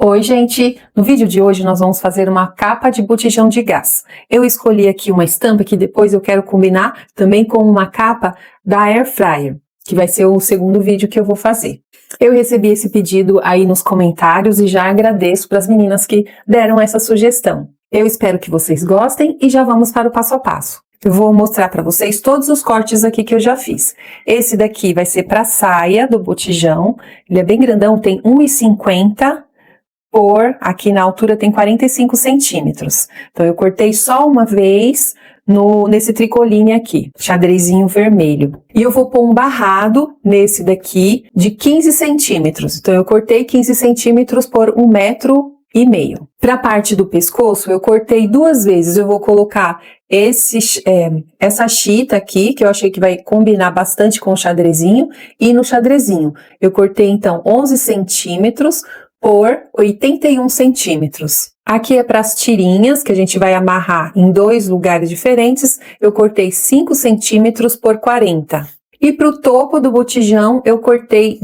Oi, gente! No vídeo de hoje nós vamos fazer uma capa de botijão de gás. Eu escolhi aqui uma estampa que depois eu quero combinar também com uma capa da Air Fryer, que vai ser o segundo vídeo que eu vou fazer. Eu recebi esse pedido aí nos comentários e já agradeço para as meninas que deram essa sugestão. Eu espero que vocês gostem e já vamos para o passo a passo. Eu vou mostrar para vocês todos os cortes aqui que eu já fiz. Esse daqui vai ser para a saia do botijão, ele é bem grandão, tem 1,50 aqui na altura tem 45 centímetros. Então, eu cortei só uma vez nesse tricoline aqui, xadrezinho vermelho. E eu vou pôr um barrado nesse daqui de 15 centímetros. Então, eu cortei 15 centímetros por 1,5 metro. Para a parte do pescoço, eu cortei duas vezes. Eu vou colocar essa chita aqui, que eu achei que vai combinar bastante com o xadrezinho, e no xadrezinho. Eu cortei, então, 11 centímetros por 81 centímetros. Aqui é para as tirinhas, que a gente vai amarrar em dois lugares diferentes. Eu cortei 5 centímetros por 40. E para o topo do botijão, eu cortei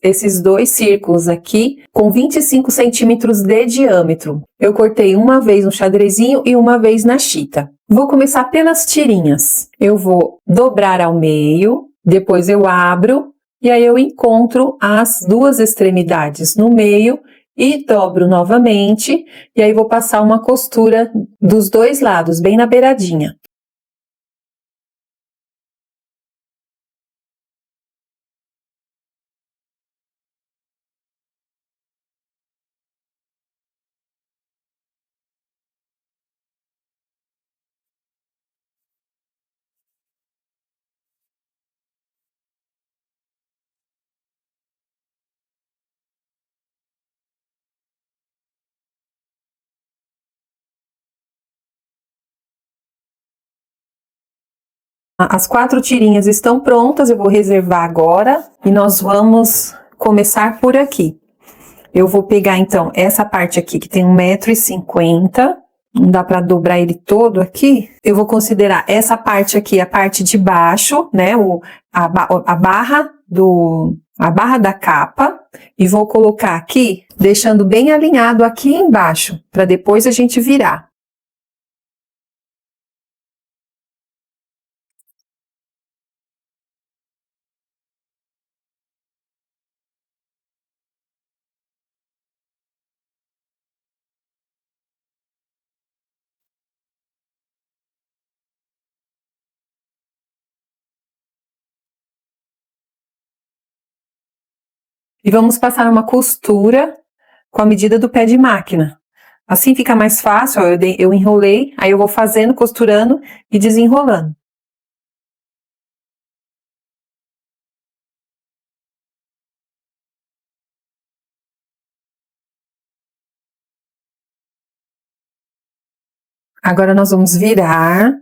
esses dois círculos aqui, com 25 centímetros de diâmetro. Eu cortei uma vez no xadrezinho e uma vez na chita. Vou começar pelas tirinhas. Eu vou dobrar ao meio, depois eu abro, e aí eu encontro as duas extremidades no meio e dobro novamente, e aí vou passar uma costura dos dois lados, bem na beiradinha. As 4 tirinhas estão prontas, eu vou reservar agora e nós vamos começar por aqui. Eu vou pegar, então, essa parte aqui que tem 1,50 m, não dá para dobrar ele todo aqui. Eu vou considerar essa parte aqui, a parte de baixo, né, a barra da capa, e vou colocar aqui, deixando bem alinhado aqui embaixo, para depois a gente virar. E vamos passar uma costura com a medida do pé de máquina. Assim fica mais fácil, ó, eu enrolei, aí eu vou fazendo, costurando e desenrolando. Agora nós vamos virar.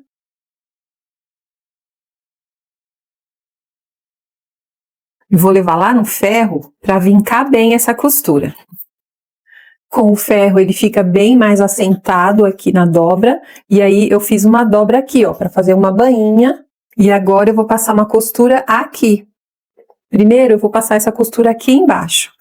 E vou levar lá no ferro para vincar bem essa costura. Com o ferro ele fica bem mais assentado aqui na dobra, e aí eu fiz uma dobra aqui, ó, para fazer uma bainha, e agora eu vou passar uma costura aqui. Primeiro eu vou passar essa costura aqui embaixo.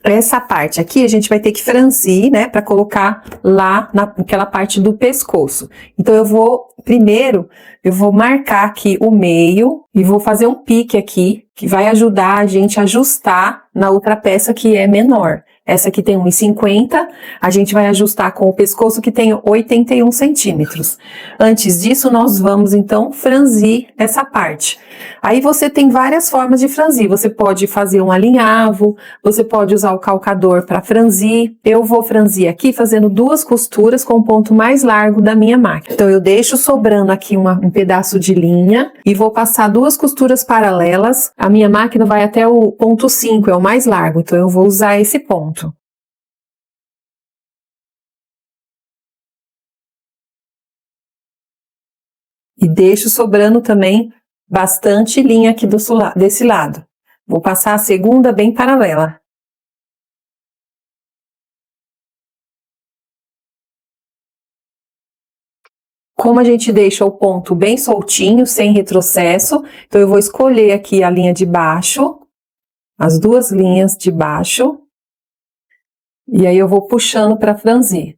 Essa parte aqui a gente vai ter que franzir, né, para colocar lá naquela parte do pescoço. Então, primeiro, eu vou marcar aqui o meio e vou fazer um pique aqui, que vai ajudar a gente a ajustar na outra peça que é menor. Essa aqui tem 1,50, a gente vai ajustar com o pescoço que tem 81 centímetros. Antes disso, nós vamos, então, franzir essa parte. Aí você tem várias formas de franzir, você pode fazer um alinhavo, você pode usar o calcador para franzir. Eu vou franzir aqui fazendo duas costuras com o ponto mais largo da minha máquina. Então, eu deixo sobrando aqui um pedaço de linha e vou passar duas costuras paralelas. A minha máquina vai até o ponto 5, é o mais largo, então eu vou usar esse ponto. E deixo sobrando também bastante linha aqui desse lado. Vou passar a segunda bem paralela. Como a gente deixa o ponto bem soltinho, sem retrocesso, então eu vou escolher aqui a linha de baixo, as duas linhas de baixo, e aí eu vou puxando para franzir.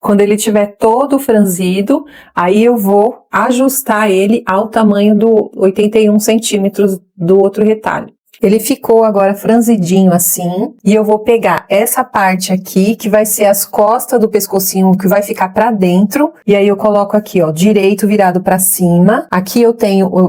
Quando ele estiver todo franzido, aí eu vou ajustar ele ao tamanho do 81 centímetros do outro retalho. Ele ficou agora franzidinho assim, e eu vou pegar essa parte aqui, que vai ser as costas do pescocinho, que vai ficar pra dentro, e aí eu coloco aqui, ó, direito virado pra cima. Aqui eu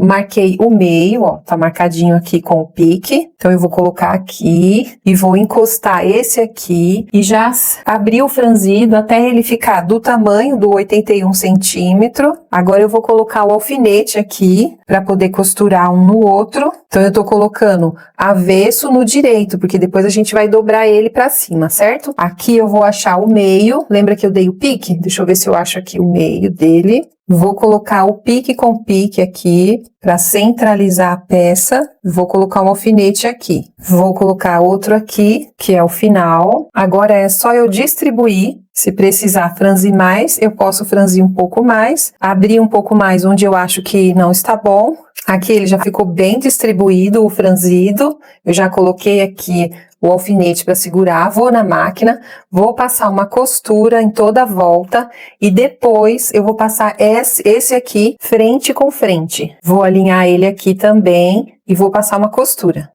marquei o meio, ó, tá marcadinho aqui com o pique. Então eu vou colocar aqui, e vou encostar esse aqui, e já abrir o franzido até ele ficar do tamanho do 81 centímetro. Agora eu vou colocar o alfinete aqui, pra poder costurar um no outro. Então eu tô colocando avesso no direito, porque depois a gente vai dobrar ele pra cima, certo? Aqui eu vou achar o meio, lembra que eu dei o pique? Deixa eu ver se eu acho aqui o meio dele. Vou colocar o pique com pique aqui, para centralizar a peça. Vou colocar um alfinete aqui. Vou colocar outro aqui, que é o final. Agora é só eu distribuir. Se precisar franzir mais, eu posso franzir um pouco mais. Abrir um pouco mais onde eu acho que não está bom. Aqui ele já ficou bem distribuído, o franzido. Eu já coloquei aqui o alfinete para segurar, vou na máquina, vou passar uma costura em toda a volta e depois eu vou passar esse aqui frente com frente. Vou alinhar ele aqui também e vou passar uma costura.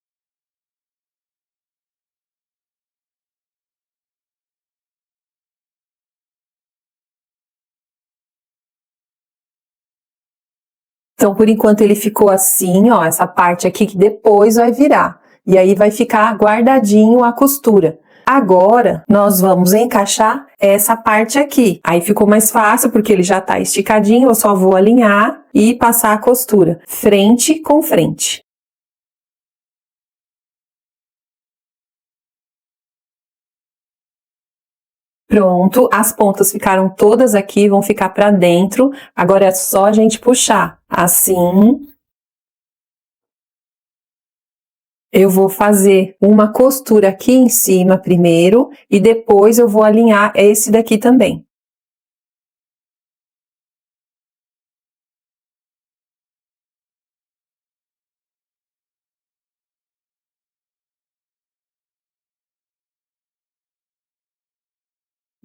Então, por enquanto ele ficou assim, ó, essa parte aqui que depois vai virar. E aí vai ficar guardadinho a costura. Agora, nós vamos encaixar essa parte aqui. Aí ficou mais fácil, porque ele já tá esticadinho, eu só vou alinhar e passar a costura, frente com frente. Pronto, as pontas ficaram todas aqui, vão ficar pra dentro. Agora é só a gente puxar, assim. Eu vou fazer uma costura aqui em cima primeiro e depois eu vou alinhar esse daqui também.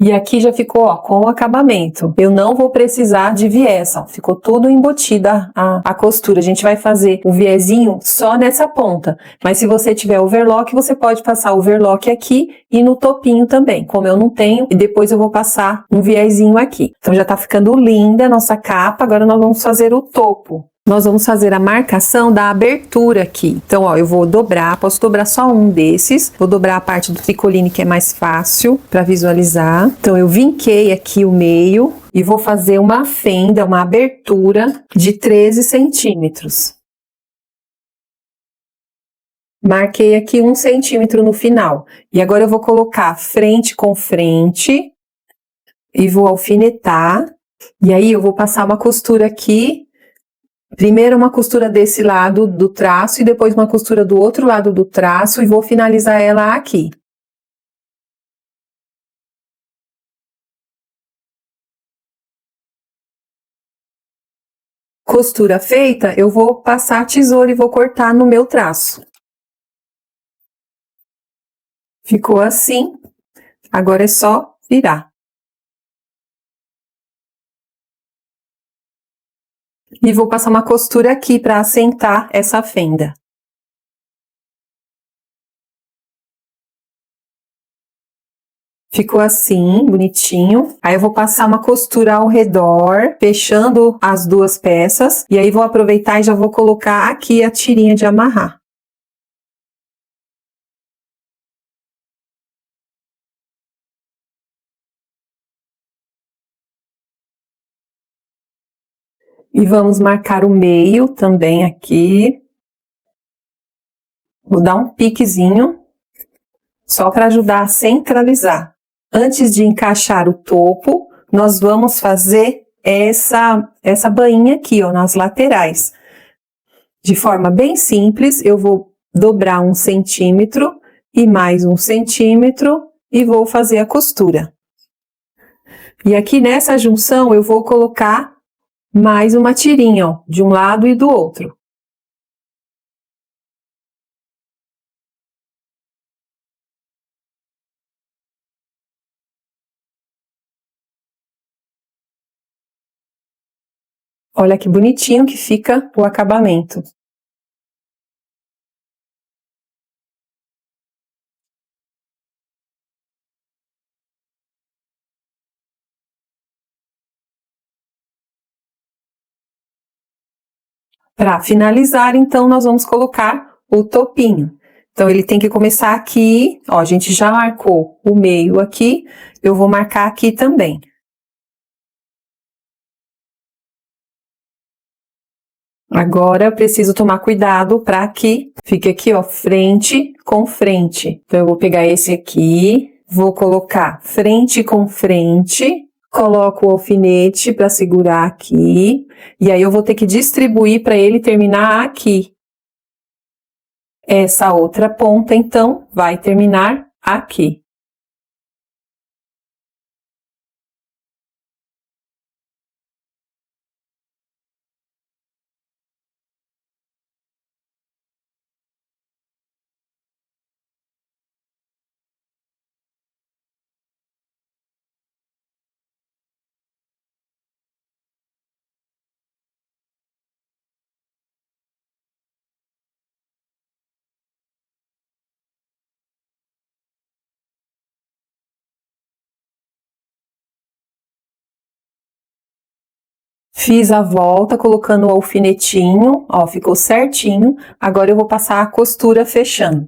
E aqui já ficou, ó, com o acabamento. Eu não vou precisar de viés, ó. Ficou tudo embutida a costura. A gente vai fazer o viezinho só nessa ponta. Mas se você tiver overlock, você pode passar o overlock aqui e no topinho também. Como eu não tenho, e depois eu vou passar um viezinho aqui. Então já tá ficando linda a nossa capa. Agora nós vamos fazer o topo. Nós vamos fazer a marcação da abertura aqui. Então, ó, eu vou dobrar, posso dobrar só um desses. Vou dobrar a parte do tricoline que é mais fácil para visualizar. Então, eu vinquei aqui o meio e vou fazer uma fenda, uma abertura de 13 centímetros. Marquei aqui 1 centímetro no final. E agora eu vou colocar frente com frente e vou alfinetar. E aí, eu vou passar uma costura aqui. Primeiro uma costura desse lado do traço e depois uma costura do outro lado do traço e vou finalizar ela aqui. Costura feita, eu vou passar a tesoura e vou cortar no meu traço. Ficou assim. Agora é só virar. E vou passar uma costura aqui para assentar essa fenda. Ficou assim, bonitinho. Aí eu vou passar uma costura ao redor, fechando as duas peças. E aí vou aproveitar e já vou colocar aqui a tirinha de amarrar. E vamos marcar o meio também aqui. Vou dar um piquezinho, só para ajudar a centralizar. Antes de encaixar o topo, nós vamos fazer essa bainha aqui, ó, nas laterais. De forma bem simples, eu vou dobrar 1 centímetro e mais 1 centímetro e vou fazer a costura. E aqui nessa junção eu vou colocar mais uma tirinha, ó, de um lado e do outro. Olha que bonitinho que fica o acabamento. Para finalizar, então, nós vamos colocar o topinho. Então, ele tem que começar aqui, ó, a gente já marcou o meio aqui, eu vou marcar aqui também. Agora, eu preciso tomar cuidado para que fique aqui, ó, frente com frente. Então, eu vou pegar esse aqui, vou colocar frente com frente, coloco o alfinete para segurar aqui, e aí eu vou ter que distribuir para ele terminar aqui. Essa outra ponta, então, vai terminar aqui. Fiz a volta colocando o alfinetinho, ó, ficou certinho. Agora eu vou passar a costura fechando.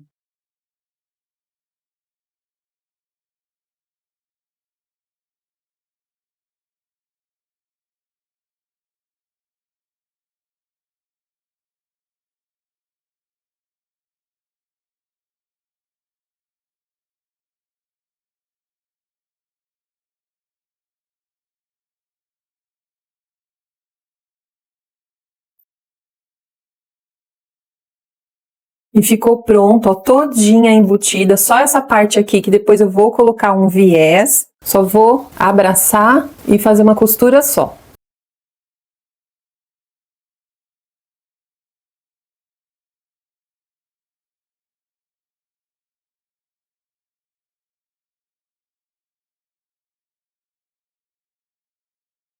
E ficou pronto, ó, todinha embutida, só essa parte aqui que depois eu vou colocar um viés, só vou abraçar e fazer uma costura só.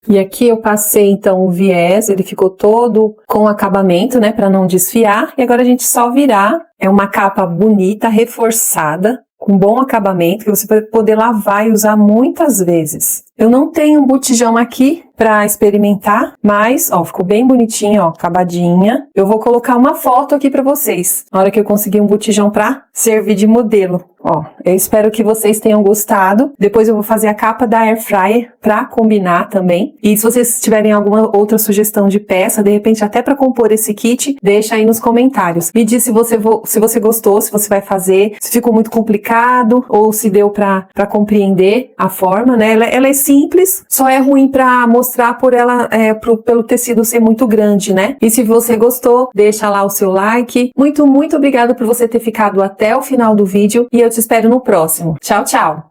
E aqui eu passei então o viés, ele ficou todo com acabamento, né, para não desfiar. E agora a gente só virar. É uma capa bonita, reforçada, com bom acabamento, que você vai poder lavar e usar muitas vezes. Eu não tenho um botijão aqui para experimentar, mas, ó, ficou bem bonitinho, ó, acabadinha. Eu vou colocar uma foto aqui para vocês, na hora que eu conseguir um botijão para servir de modelo. Ó, eu espero que vocês tenham gostado. Depois eu vou fazer a capa da Air Fryer para combinar também. E se vocês tiverem alguma outra sugestão de peça, de repente até para compor esse kit, deixa aí nos comentários. Me diz se você gostou, se você vai fazer, se ficou muito complicado ou se deu para compreender a forma, né? Ela é simples, só é ruim para mostrar pelo tecido ser muito grande, né? E se você gostou, deixa lá o seu like. Muito obrigada por você ter ficado até o final do vídeo e eu te espero no próximo. Tchau, tchau!